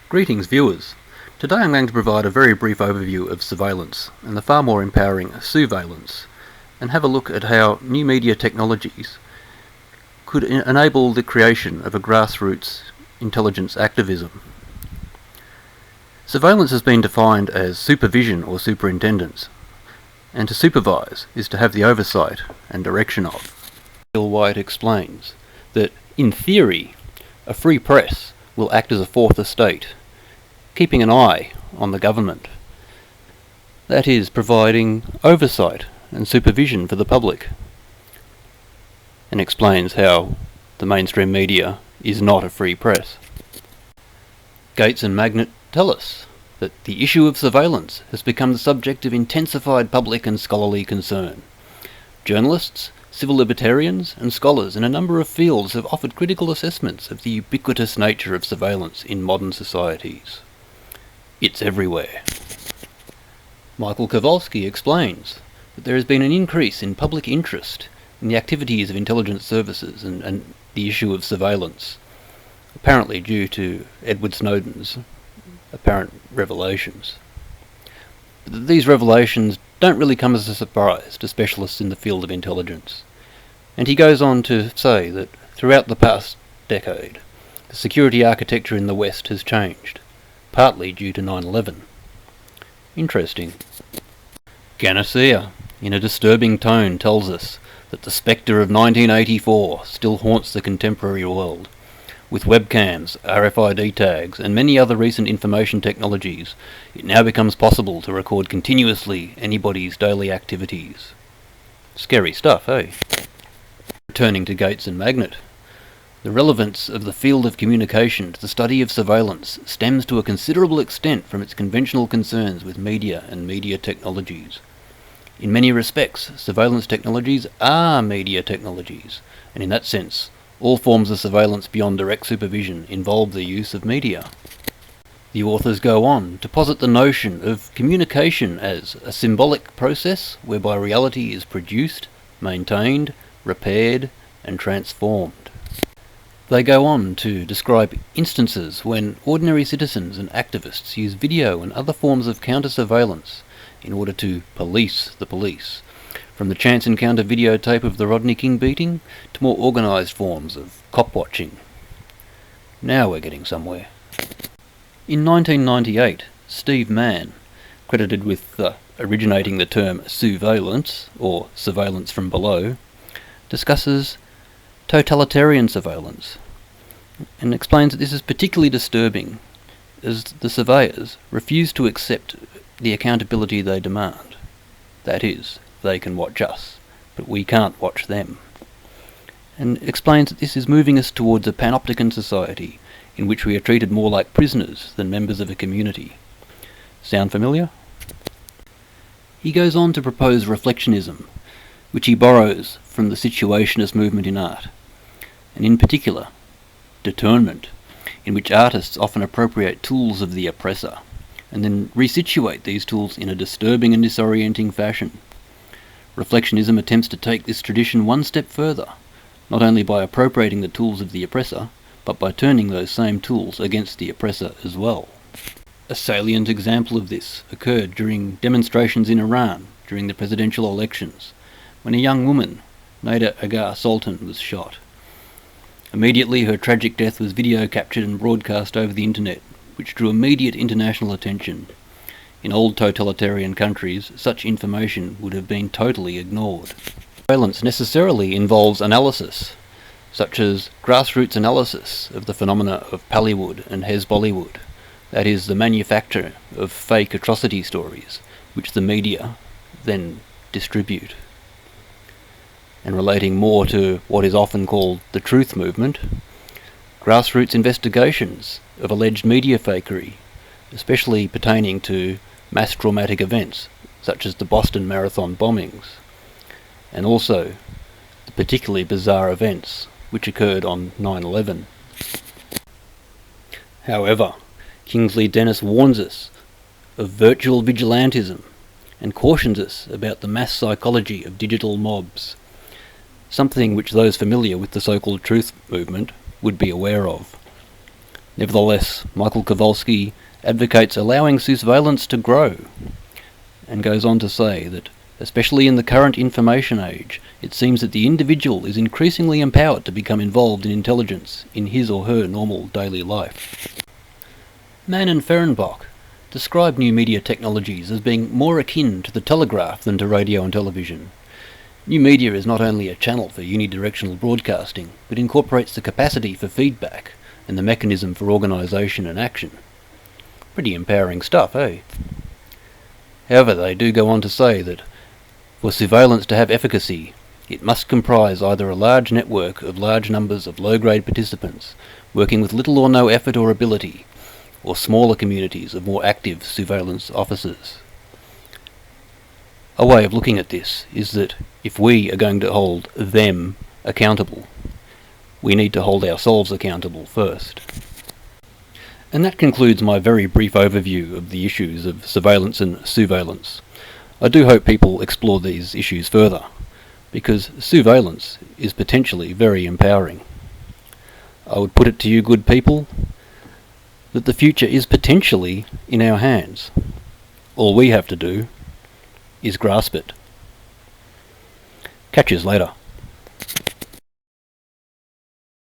Greetings viewers. Today I'm going to provide a very brief overview of surveillance and the far more empowering sousveillance, and have a look at how new media technologies could enable the creation of a grassroots intelligence activism. Surveillance has been defined as supervision or superintendence, and to supervise is to have the oversight and direction of. Gil-White explains that, in theory, a free press will act as a fourth estate, keeping an eye on the government. That is, providing oversight and supervision for the public, and explains how the mainstream media is not a free press. Gates and Magnet tell us that the issue of surveillance has become the subject of intensified public and scholarly concern. Journalists, civil libertarians and scholars in a number of fields have offered critical assessments of the ubiquitous nature of surveillance in modern societies. It's everywhere. Michael Kowalski explains that there has been an increase in public interest in the activities of intelligence services and the issue of surveillance, apparently due to Edward Snowden's apparent revelations. But these revelations don't really come as a surprise to specialists in the field of intelligence. And he goes on to say that throughout the past decade, the security architecture in the West has changed, partly due to 9/11. Interesting. Ganascia, in a disturbing tone, tells us that the spectre of 1984 still haunts the contemporary world. With webcams, RFID tags, and many other recent information technologies, it now becomes possible to record continuously anybody's daily activities. Scary stuff, eh? Returning to Gates and Magnet, the relevance of the field of communication to the study of surveillance stems to a considerable extent from its conventional concerns with media and media technologies. In many respects, surveillance technologies are media technologies, and in that sense, all forms of surveillance beyond direct supervision involve the use of media. The authors go on to posit the notion of communication as a symbolic process whereby reality is produced, maintained, repaired, and transformed. They go on to describe instances when ordinary citizens and activists use video and other forms of counter-surveillance in order to police the police, from the chance encounter videotape of the Rodney King beating to more organised forms of cop-watching. Now we're getting somewhere. In 1998, Steve Mann, credited with originating the term sousveillance, or surveillance from below, discusses totalitarian surveillance, and explains that this is particularly disturbing as the surveyors refuse to accept the accountability they demand. That is, they can watch us, but we can't watch them. And explains that this is moving us towards a panopticon society in which we are treated more like prisoners than members of a community. Sound familiar? He goes on to propose reflectionism, which he borrows from the situationist movement in art, and in particular, determinment, in which artists often appropriate tools of the oppressor, and then resituate these tools in a disturbing and disorienting fashion. Reflectionism attempts to take this tradition one step further, not only by appropriating the tools of the oppressor, but by turning those same tools against the oppressor as well. A salient example of this occurred during demonstrations in Iran during the presidential elections, when a young woman, Nada Agar Sultan, was shot. Immediately her tragic death was video captured and broadcast over the internet, which drew immediate international attention. In old totalitarian countries, such information would have been totally ignored. Surveillance necessarily involves analysis, such as grassroots analysis of the phenomena of Pallywood and Hez-Bollywood, that is, the manufacture of fake atrocity stories, which the media then distribute. And relating more to what is often called the truth movement, grassroots investigations of alleged media fakery, especially pertaining to mass traumatic events such as the Boston Marathon bombings, and also the particularly bizarre events which occurred on 9/11. However, Kingsley Dennis warns us of virtual vigilantism and cautions us about the mass psychology of digital mobs, something which those familiar with the so-called truth movement would be aware of. Nevertheless, Michael Kowalski advocates allowing sousveillance to grow, and goes on to say that, especially in the current information age, it seems that the individual is increasingly empowered to become involved in intelligence in his or her normal daily life. Mann and Fehrenbach describe new media technologies as being more akin to the telegraph than to radio and television. New media is not only a channel for unidirectional broadcasting, but incorporates the capacity for feedback and the mechanism for organisation and action. Pretty empowering stuff, eh? However, they do go on to say that for surveillance to have efficacy, it must comprise either a large network of large numbers of low-grade participants working with little or no effort or ability, or smaller communities of more active surveillance officers. A way of looking at this is that if we are going to hold them accountable, we need to hold ourselves accountable first. And that concludes my very brief overview of the issues of surveillance and sousveillance. I do hope people explore these issues further, because sousveillance is potentially very empowering. I would put it to you, good people, that the future is potentially in our hands. All we have to do is grasp it. Catch yous later.